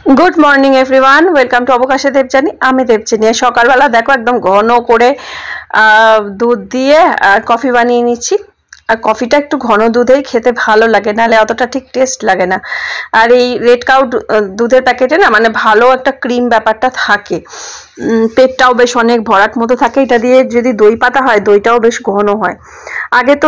Good morning everyone welcome to अवकाशे देवजानी आमी देवजानी सकाल बेला देखो एकदम घन करे दूध दिए कफि बानिए निচ্ছি আর কফিটা একটু ঘন দুধেই খেতে ভালো লাগে নালে অতটা ঠিক টেস্ট লাগে না। আর এই রেড কাউ দুধের প্যাকেটে না মানে ভালো একটা ক্রিম ব্যাপারটা থাকে, পেটটাও বেশ অনেক ভরাট মতো থাকে। এটা দিয়ে যদি দই পাতা হয় দইটাও বেশ ঘন হয়। আগে তো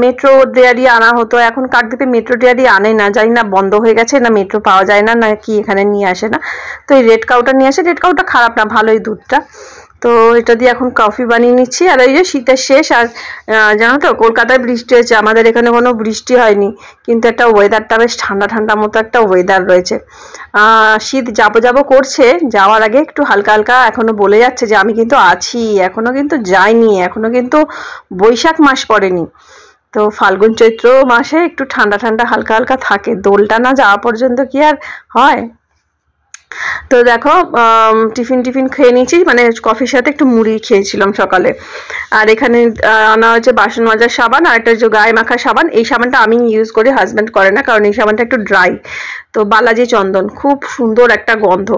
মেট্রো ডেয়ারি আনা হতো, এখন কাকদ্বীপে মেট্রো ডেয়ারি আনে না, জানি না বন্ধ হয়ে গেছে না মেট্রো পাওয়া যায় না কি এখানে নিয়ে আসে না। তো এই রেড কাউটা নিয়ে আসে, রেড কাউটা খারাপ না, ভালোই দুধটা। তো এটা দিয়ে এখন কফি বানিয়ে নিচ্ছি। আর এই যে শীতের শেষ, আর জানো তো কলকাতায় বৃষ্টি হয়েছে, আমাদের এখানে কোনো বৃষ্টি হয়নি, কিন্তু একটা ওয়েদারটা বেশ ঠান্ডা ঠান্ডা মতো একটা ওয়েদার রয়েছে। শীত যাবো করছে, যাওয়ার আগে একটু হালকা হালকা এখনো বলে যাচ্ছে যে আমি কিন্তু আছি, এখনো কিন্তু যাইনি, এখনো কিন্তু বৈশাখ মাস পড়েনি। তো ফাল্গুন চৈত্র মাসে একটু ঠান্ডা ঠান্ডা হালকা হালকা থাকে, দোলটা না যাওয়া পর্যন্ত কি আর হয়। তো দেখো টিফিন খেয়ে নিয়েছি, মানে কফির সাথে একটু মুড়ি খেয়েছিলাম সকালে। আর এখানে আনা হয়েছে বাসন মাজার সাবান আর একটা যে গায়ে মাখা সাবান। এই সাবানটা আমি ইউজ করি, হাজব্যান্ড করে না, কারণ এই সাবানটা একটু ড্রাই। তো বালাজি চন্দন, খুব সুন্দর একটা গন্ধ।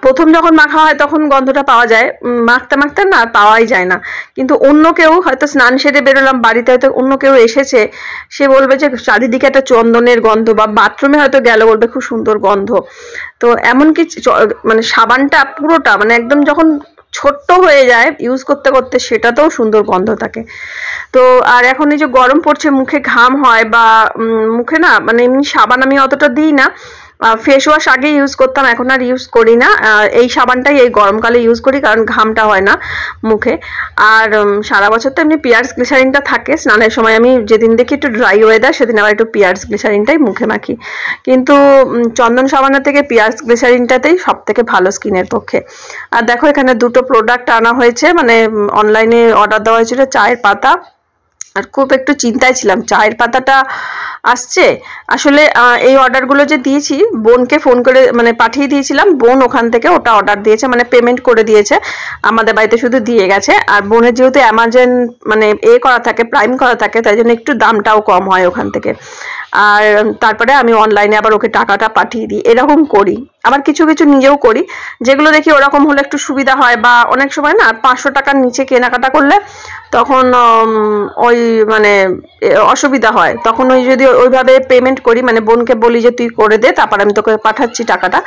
প্রথম যখন মাখা হয় তখন গন্ধটা পাওয়া যায়, মাখতে মাখতে না পাওয়াই যায় না। কিন্তু অন্য কেউ হয়তো স্নান সেরে বেরোলাম বাড়িতে, হয়তো অন্য কেউ এসেছে, সে বলবে যে চারিদিকে একটা চন্দনের গন্ধ, বা বাথরুমে হয়তো গেল বলবে খুব সুন্দর গন্ধ। তো এমনকি মানে সাবানটা পুরোটা মানে একদম যখন ছোট্ট হয়ে যায় ইউজ করতে করতে, সেটাতেও সুন্দর গন্ধ থাকে। তো আর এখন এই যে গরম পড়ছে, মুখে ঘাম হয়, বা মুখে না মানে এমনি সাবান আমি অতটা দিই না, ফেস ওয়াশ আগে ইউজ করতাম, এখন আর ইউজ করি না। এই সাবানটাই এই গরমকালে ইউজ করি, কারণ ঘামটা হয় না মুখে। আর সারা বছর তো এমনি পিয়ার্স গ্লিসারিনটা থাকে, স্নানের সময় আমি যেদিন দেখি একটু ড্রাই ওয়েদার সেদিন আবার একটু পিয়ার্স গ্লিসারিনটাই মুখে মাখি। কিন্তু চন্দন সাবানের থেকে পিয়ার্স গ্লিসারিনটাতেই সব থেকে ভালো স্কিনের পক্ষে। আর দেখো এখানে দুটো প্রোডাক্ট আনা হয়েছে, মানে অনলাইনে অর্ডার দেওয়া হয়েছিল, চায়ের পাতা। আর খুব একটু চিন্তায় ছিলাম, চায়ের পাতাটা আসছে আসলে এই অর্ডারগুলো যে দিয়েছি বোনকে ফোন করে মানে পাঠিয়ে দিয়েছিলাম, বোন ওখান থেকে ওটা অর্ডার দিয়েছে, মানে পেমেন্ট করে দিয়েছে, আমাদের বাড়িতে শুধু দিয়ে গেছে। আর বোনের যেহেতু অ্যামাজন মানে করা থাকে, প্রাইম করা থাকে, তাই জন্য একটু দামটাও কম হয় ওখান থেকে। আর তারপরে আমি অনলাইনে আবার ওকে টাকাটা পাঠিয়ে দিই, এরকম করি। আবার কিছু কিছু নিজেও করি, যেগুলো দেখি ওরকম হলে একটু সুবিধা হয়, বা অনেক সময় না 500 টাকার নিচে কেনাকাটা করলে তখন ওই মানে অসুবিধা হয়, তখন ওই যদি ওইভাবে পেমেন্ট করি, মানে বোনকে বলি যে তুই করে দে, তারপর আমি তোকে পাঠাচ্ছি টাকাটা,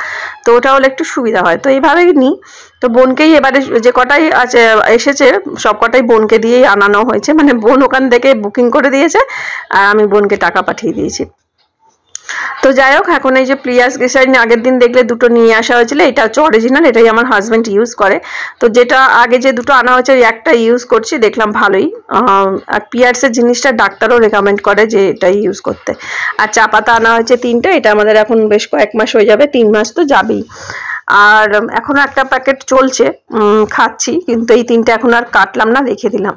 তো ওটা হলে একটু সুবিধা হয়। তো এইভাবেই নিই। তো বোনকেই এবারে যে কটাই আছে এসেছে সব কটাই বোনকে দিয়েই আনানো হয়েছে, মানে বোন ওখান থেকে বুকিং করে দিয়েছে আর আমি বোনকে টাকা পাঠিয়ে দিয়েছি। তো যাই হোক, এখন এই যে পিয়ার্স গ্লিসারিন আগের দিন দেখলে দুটো নিয়ে আসা হয়েছিল, এটা হচ্ছে অরিজিনাল, এটাই আমার হাজব্যান্ড ইউজ করে। তো যেটা আগে যে দুটো আনা হয়েছে ওই একটা ইউজ করছি, দেখলাম ভালোই। আর পিয়ার্সের জিনিসটা ডাক্তারও রেকমেন্ড করে যে এটাই ইউজ করতে। আর চা পাতা আনা হয়েছে 3টে, এটা আমাদের এখন বেশ কয়েক মাস হয়ে যাবে, 3 মাস তো যাবেই। আর এখনো একটা প্যাকেট চলছে, খাচ্ছি, কিন্তু এই 3টে এখন আর কাটলাম না, রেখে দিলাম।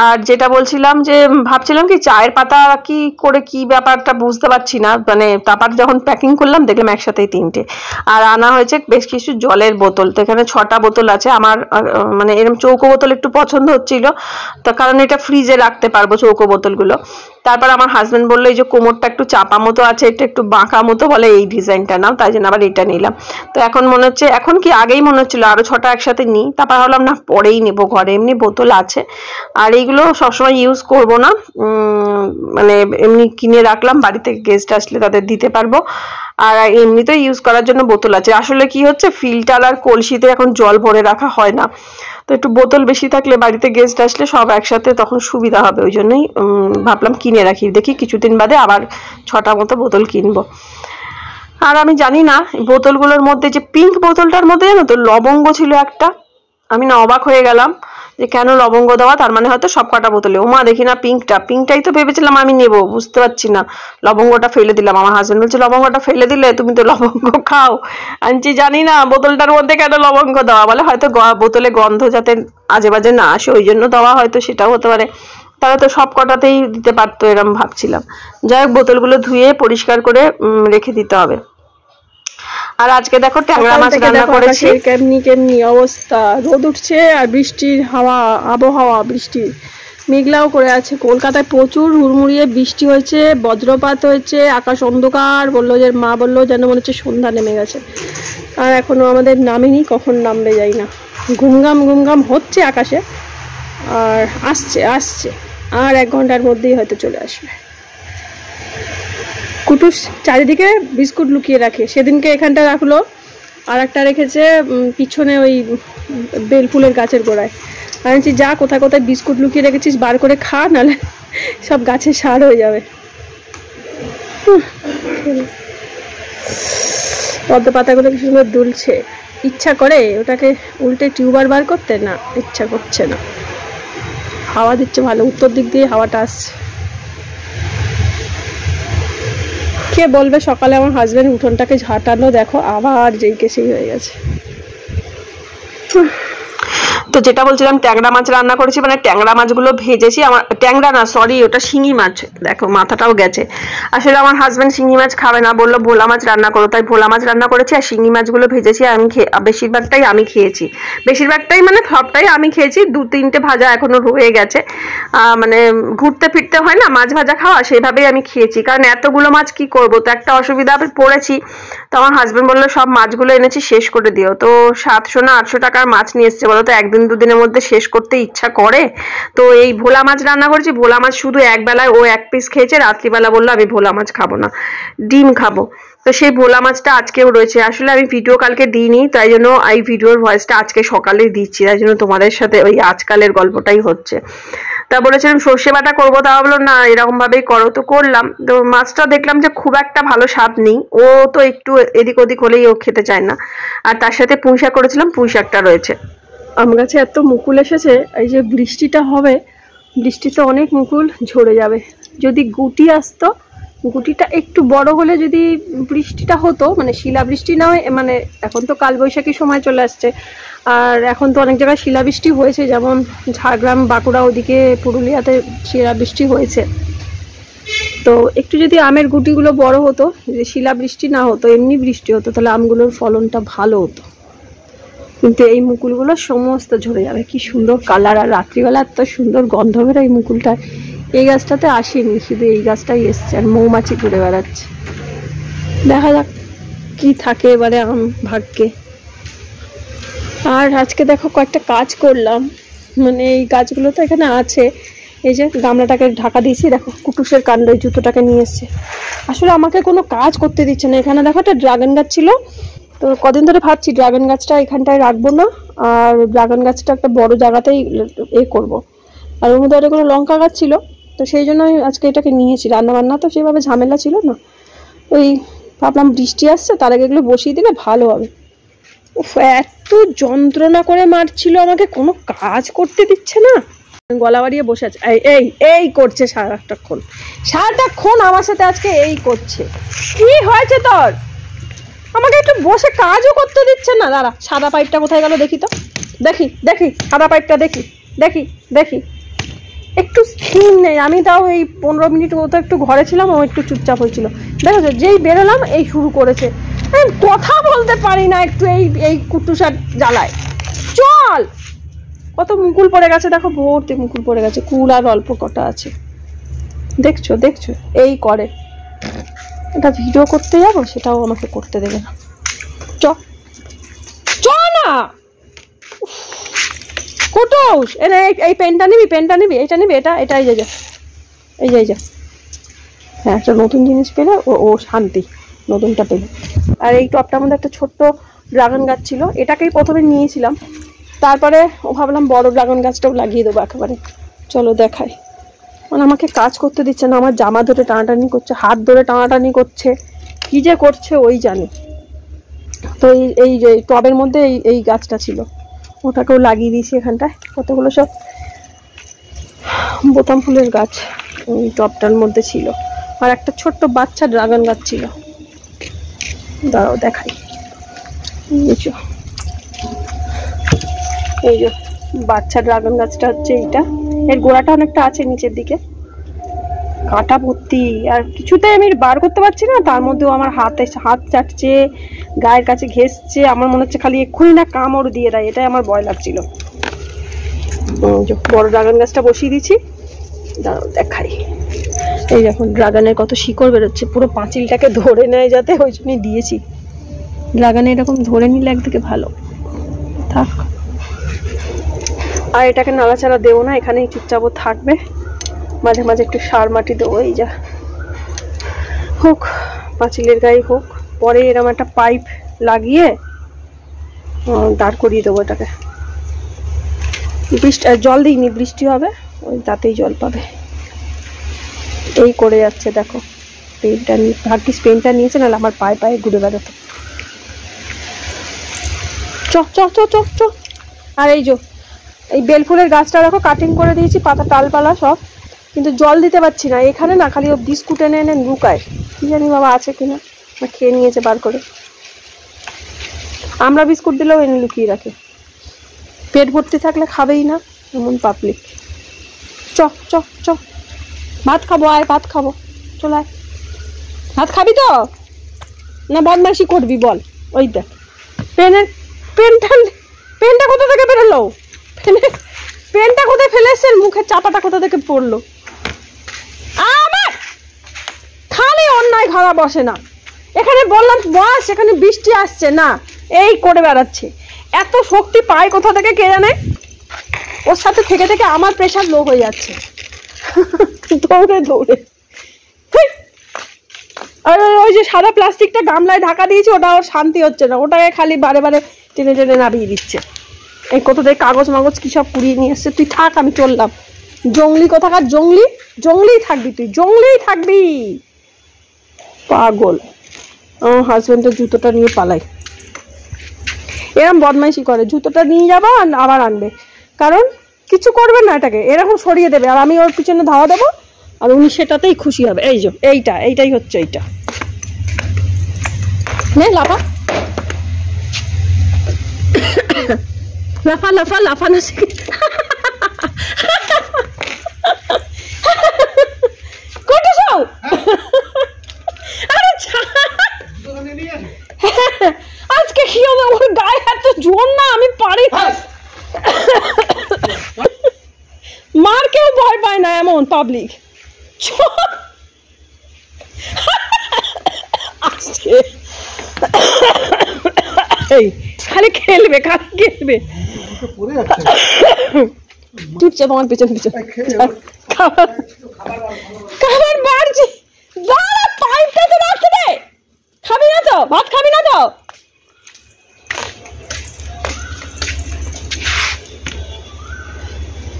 আর যেটা বলছিলাম যে ভাবছিলাম কি চায়ের পাতা কি করে কি ব্যাপারটা বুঝতে পারছি না, মানে তারপর যখন প্যাকিং করলাম দেখলাম একসাথেই 3টে। আর আনা হয়েছে বেশ কিছু জলের বোতল, তো এখানে 6টা বোতল আছে। আমার মানে এরকম চৌকো বোতল একটু পছন্দ হচ্ছিল, তার কারণ এটা ফ্রিজে রাখতে পারবো চৌকো বোতলগুলো। তারপর আমার হাজব্যান্ড বললো এই যে কোমরটা একটু চাপা মতো আছে, এটা একটু বাঁকা মতো, বলে এই ডিজাইনটা নাও, তাই জন্য আবার এটা নিলাম। তো এখন মনে হচ্ছে, এখন কি আগেই মনে হচ্ছিল আরো 6টা একসাথে নিই, তারপর ভাবলাম না পরেই নেবো, ঘরে এমনি বোতল আছে। আর এইগুলো সবসময় ইউজ করব না, মানে এমনি কিনে রাখলাম, বাড়িতে গেস্ট আসলে তাদের দিতে পারবো। আর এমনিতেও ইউজ করার জন্য বোতল আছে। আসলে কি হচ্ছে, ফিল্টার আর কলসিতে এখন জল ভরে রাখা হয় না, তো একটু বোতল বেশি থাকলে বাড়িতে গেস্ট আসলে সব একসাথে তখন সুবিধা হবে, ওই জন্যই ভাবলাম কিনে রাখি, দেখি কিছুদিন বাদে আবার 6টা মতো বোতল কিনবো। আর আমি জানি না বোতলগুলোর মধ্যে যে পিঙ্ক বোতলটার মধ্যে জানো তো লবঙ্গ ছিল একটা, আমি না অবাক হয়ে গেলাম যে কেন লবঙ্গ দেওয়া, তার মানে হয়তো সব কটা বোতলে। ওমা দেখি না পিঙ্কটাই তো ভেবেছিলাম আমি নেবো, বুঝতে পারছি না, লবঙ্গটা ফেলে দিলাম। আমার হাজব্যান্ড বলছে লবঙ্গটা ফেলে দিলে, তুমি তো লবঙ্গ খাও। আমি জানি না বোতলটার মধ্যে কেন লবঙ্গ দেওয়া, বলে হয়তো বোতলে গন্ধ যাতে আজে বাজে না আসে ওই জন্য দেওয়া, হয়তো সেটাও হতে পারে। তাহলে তো সব কটাতেই দিতে পারতো, এরম ভাবছিলাম। যাই হোক, বোতলগুলো ধুয়ে পরিষ্কার করে রেখে দিতে হবে। আর আজকে দেখো ট্যাংরা মাছ রান্না করেছি। কেমনি কেমনি অবস্থা, রোদ উঠছে আর বৃষ্টির হাওয়া, আবহাওয়া বৃষ্টির, মেঘলাও করে আছে। কলকাতায় প্রচুর হুড়মুড়িয়ে বৃষ্টি হয়েছে, বজ্রপাত হয়েছে, আকাশ অন্ধকার, মা বললো যেন মনে হচ্ছে সন্ধ্যা নেমে গেছে। আর এখনো আমাদের নামেনি, কখন নামবে যাই না। ঘুমঘাম হচ্ছে আকাশে, আর আসছে আর 1 ঘন্টার মধ্যেই হয়তো চলে আসবে। কুটুস চারিদিকে বিস্কুট লুকিয়ে রাখে, সেদিনকে এখানটা রাখলো, আর একটা রেখেছে পিছনে ওই বেলফুলের গাছের গোড়ায়। আমি বলছি যা কোথায় কোথায় বিস্কুট লুকিয়ে রেখেছিস বার করে খা, নাহলে সব গাছে সার হয়ে যাবে। পদ্ম পাতাগুলো কি সুন্দর দুলছে, ইচ্ছা করে ওটাকে উল্টে টিউবার বার করতে, না ইচ্ছা করছে না। হাওয়া দিচ্ছে ভালো, উত্তর দিক দিয়ে হাওয়াটা আসছে। কে বলবে সকালে আমার হাজবেন্ড উঠোনটাকে ঝাঁটানো, দেখো আবার যেই কে সেই হয়ে গেছে। তো যেটা বলছিলাম, ট্যাংরা মাছ রান্না করেছি, মানে ট্যাংরা মাছগুলো ভেজেছি। আমার ট্যাংরা না, সরি, ওটা শিঙি মাছ। দেখো মাথাটাও গেছে। আসলে আমার হাজবেন্ড শিঙি মাছ খাবে না, বললো ভোলা মাছ রান্না করো, তাই ভোলা মাছ রান্না করেছি। আর শিঙি মাছগুলো ভেজেছি, আমি বেশিরভাগটাই আমি খেয়েছি। বেশিরভাগটাই মানে সবটাই আমি খেয়েছি। 2-3টে ভাজা এখনো রয়ে গেছে। মানে ঘুরতে ফিরতে হয় না মাছ ভাজা খাওয়া, সেভাবেই আমি খেয়েছি। কারণ এতগুলো মাছ কি করবো, তো একটা অসুবিধা পড়েছি। তো আমার হাজবেন্ড বললো সব মাছগুলো এনেছি শেষ করে দিও। তো 700 না 800 টাকার মাছ নিয়ে এসছে, বলো তো 1-2 দিনের মধ্যে শেষ করতে ইচ্ছা করে? তো এই ভোলা মাছ রান্না করেছি। ভোলা মাছ শুধু একবেলায় ও 1 পিস খেয়েছে, রাত্রিবেলা বললো আমি ভোলা মাছ খাবো না, ডিম খাবো। তো সেই ভোলা মাছটা আজকেও রয়েছে। আসলে আমি ভিডিও কালকে দিইনি, তাই জন্য এই ভিডিওর ভয়েসটা আজকে সকালেই দিচ্ছি, তাই জন্য তোমাদের সাথে ওই আজকালের গল্পটাই হচ্ছে। তা বলেছিলাম সর্ষে বাটা করবো, তা বললো না এরকম ভাবেই করো, তো করলাম। তো মাছটা দেখলাম যে খুব একটা ভালো স্বাদ নেই, ও তো একটু এদিক ওদিক হলেই ও খেতে চায় না। আর তার সাথে পুঁই শাক করেছিলাম, পুঁই শাকটা রয়েছে। আম গাছে এত মুকুল এসেছে, এই যে বৃষ্টিটা হবে, বৃষ্টিতে অনেক মুকুল ঝরে যাবে। যদি গুটি আসতো, গুটিটা একটু বড় হলে, যদি বৃষ্টিটা হতো, মানে শিলাবৃষ্টি না হয়, মানে এখন তো কালবৈশাখী সময় চলে আসছে, আর এখন তো অনেক জায়গায় শিলাবৃষ্টি হয়েছে, যেমন ঝাড়গ্রাম, বাঁকুড়া, ওদিকে পুরুলিয়াতে শিলাবৃষ্টি হয়েছে। তো একটু যদি আমের গুটিগুলো বড় হতো, যে শিলাবৃষ্টি না হতো, এমনি বৃষ্টি হতো, তাহলে আমগুলোর ফলনটা ভালো হতো। কিন্তু এই মুকুলগুলো সমস্ত ঝরে যাবে। কি সুন্দর কালার, আর রাত্রিবেলা এত সুন্দর গন্ধ বেরোয় এই মুকুলটার। এই গাছটাতে আসেনি, শুধু এই গাছটাই এসছে, আর মৌমাছি ঘুরে বেড়াচ্ছে। দেখা যাক কি থাকে এবারে আম ভাগ্যে। আর আজকে দেখো কয়েকটা কাজ করলাম, মানে এই গাছগুলো তো এখানে আছে। এই যে গামলাটাকে ঢাকা দিয়েছি, দেখো কুটুসের কাণ্ড, এই জুতোটাকে নিয়ে এসছে। আসলে আমাকে কোনো কাজ করতে দিচ্ছে না। এখানে দেখো একটা ড্রাগন গাছ ছিল, তো কদিন ধরে ভাবছি ড্রাগন গাছটা এখানটায় রাখবো না, আর ড্রাগন গাছটা একটা বড় জায়গাতেই করব। আর ওর মধ্যে অনেকগুলো লঙ্কা গাছ ছিল, তো সেই জন্যই আজকে এটাকে নিয়েছি। রান্নাবান্না তো সেভাবে ঝামেলা ছিল না, ওই ভাবলাম বৃষ্টি আসছে, তার আগে এগুলো বসিয়ে দিলে ভালো হবে। এত যন্ত্রণা করে মারছিল আমাকে, কোনো কাজ করতে দিচ্ছে না। গলা বাড়িয়ে বসে আছে, এই করছে সারাটাক্ষণ আমার সাথে আজকে এই করছে। কি হয়েছে তোর? আমাকে একটু বসে কাজও করতে দিচ্ছে না। দাঁড়া, সাদা পাইপটা কোথায় গেল দেখি তো, দেখি সাদা পাইপটা দেখি। একটু স্থির নেই। আমি তাও এই 15 মিনিট মতো একটু ঘরে ছিলাম, ও একটু চুপচাপ হয়েছিল। দেখো যেই বেরোলাম এই শুরু করেছে। কথা বলতে পারি না একটু, এই কুটুসার জ্বালায়। চল, কত মুকুল পড়ে গেছে দেখো, ভর্তি মুকুল পড়ে গেছে। কুল আর অল্প কটা আছে, দেখছো এই করে। এটা ভিডিও করতে যাবো, সেটাও আমাকে করতে দেবে না। চ না কুটুস, এই পেনটা নিবি, এটা নিবি, এটা এই যা। হ্যাঁ, একটা নতুন জিনিস পেলে ও শান্তি, নতুনটা পেলে। আর এই টপটার মধ্যে একটা ছোট্ট ড্রাগন গাছ ছিল, এটাকেই প্রথমে নিয়েছিলাম। তারপরে ভাবলাম বড় ড্রাগন গাছটাও লাগিয়ে দেবো একেবারে। চলো দেখাই। মানে আমাকে কাজ করতে দিচ্ছে না, আমার জামা ধরে টানাটানি করছে, হাত ধরে টানাটানি করছে, কি যে করছে ওই জানে। তো এই যে টবের মধ্যে এই গাছটা ছিল, ওটাকেও লাগিয়ে দিয়েছি এখানটায়। কতগুলো সব বোতাম ফুলের গাছ ওই টবটার মধ্যে ছিল। আর একটা ছোট্ট বাচ্চা ড্রাগন গাছ ছিল, দাঁড়াও দেখাই। এই যে বাচ্চা ড্রাগন গাছটা হচ্ছে এইটা। এর গোড়াটা অনেকটা আছে নিচের দিকে, কাঁটা ভর্তি, আর কিছুতেই আমি বার করতে পারছি না। তার মধ্যেও আমার হাত চাটছে, গায়ের কাছে ঘেঁষছে। আমার মনে হচ্ছে খালি এক্ষুনি না কামড় দিয়ে দেয়, এটাই আমার ভয় লাগছিল। বড় ড্রাগন গাছটা বসিয়ে দিচ্ছি, দাঁড়াও দেখাই। এই দেখুন ড্রাগনের কত শিকড় বেরোচ্ছে, পুরো পাঁচিলটাকে ধরে নেয় যাতে, ওই জন্যই দিয়েছি। ড্রাগনে এরকম ধরে নিলে একদিকে ভালো থাক। আর এটাকে নাড়াচাড়া দেবো না, এখানেই চুপচাপ থাকবে, মাঝে মাঝে একটু সার মাটি দেবো। এই যা হোক, পাঁচিলের গায়ে হোক, পরে এরকম একটা পাইপ লাগিয়ে দাঁড় করিয়ে দেবো এটাকে। বৃষ্টি জল দিইনি, বৃষ্টি হবে ওই তাতেই জল পাবে। এই করে যাচ্ছে দেখো, পেনটা নিয়ে, ভাগ্যিস পেনটা নিয়েছে, নাহলে আমার পায়ে পায়ে ঘুরে বেড়াতো। চ চ চ চ চ। আর এই যে এই বেলফুলের গাছটা দেখো কাটিং করে দিয়েছি, পাতা টালপালা সব, কিন্তু জল দিতে পারছি না। এখানে না খালি ও বিস্কুট এনে এনে লুকায়, কি জানি বাবা আছে কিনা, না খেয়ে নিয়েছে বার করে। আমরা বিস্কুট দিলেও এনে লুকিয়ে রাখে, পেট ভর্তি থাকলে খাবেই না, এমন পাবলিক। চ চ চ, ভাত খাবো, আয় ভাত খাবো, চল আয়। ভাত খাবি তো না বদমাইশি করবি বল? ওই দেখ পেনটা কোথা থেকে বেরোলো, পেনটা কোথায় ফেলে এসছেন, মুখের চাপাটা কোথা থেকে পড়লো? আমার খালি অন্যায় ঘরা বসে না, এখানে বললাম বস, এখানে বৃষ্টি আসছে না, এই করে বেড়াচ্ছে। এত শক্তি পায় কোথা থেকে কে জানে, ওর সাথে থেকে থেকে আমার প্রেশার লো হয়ে যাচ্ছে দৌড়ে দৌড়ে। আর ওই যে সাদা প্লাস্টিকটা গামলায় ঢাকা দিয়েছি, ওটা ওর শান্তি হচ্ছে না, ওটাকে খালি বারে বারে টেনে টেনে নামিয়ে দিচ্ছে। এই কোথা থেকে কাগজ মাগজ কি সব কুড়িয়ে নিয়ে এসছে। তুই থাক, আমি চললাম। জঙ্গলি কোথাকার জঙ্গলি, জঙ্গলিই থাকবি তুই, জঙ্গলিই থাকবি, পাগল। আমার হাজবেন্ডের জুতোটা নিয়ে পালাই, এরকম বদমাইশি করে, জুতোটা নিয়ে যাবো আবার আনবে, কারণ কিছু করবে না, এটাকে এরকম সরিয়ে দেবে, আর আমি ওর পিছনে ধাওয়া দেবো, আর উনি সেটাতেই খুশি হবে। এই যে এইটাই হচ্ছে, এইটা নে লাফা লাফা লাফা লাফানো শিখে। আজকে কি হবে, ওর গায়ে এত জোর না, আমি পারি না। মার কেউ ভয় পায় না এমন পাবলিক। এই খালি খেলবে, খালি খেলবে, টুটছে তোমার পিছন পিছন। খাবার বাড়ছে, দাঁড়া পাইপটা তো রাখতে দে, খাবি না তো, ভাত খাবি না তো?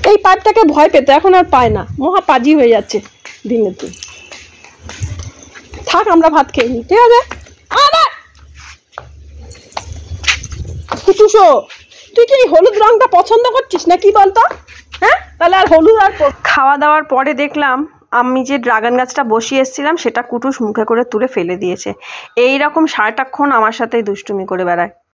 এই পাইপটাকে ভয় পেত, এখন আর পায় না, মহা পাজি হয়ে যাচ্ছে দিনের দিন। থাক, আমরা ভাত খেয়ে নিই, ঠিক আছে? আবার কুটুসো, তুই কি হলুদ রংটা পছন্দ করছিস না কি বলতো? হ্যাঁ, তাহলে আর হলুদ আর। খাওয়া দাওয়ার পরে দেখলাম আমি যে ড্রাগন গাছটা বসিয়ে এসেছিলাম সেটা কুটুস মুখে করে তুলে ফেলে দিয়েছে। এইরকম সারাটাক্ষণ আমার সাথেই দুষ্টুমি করে বেড়ায়।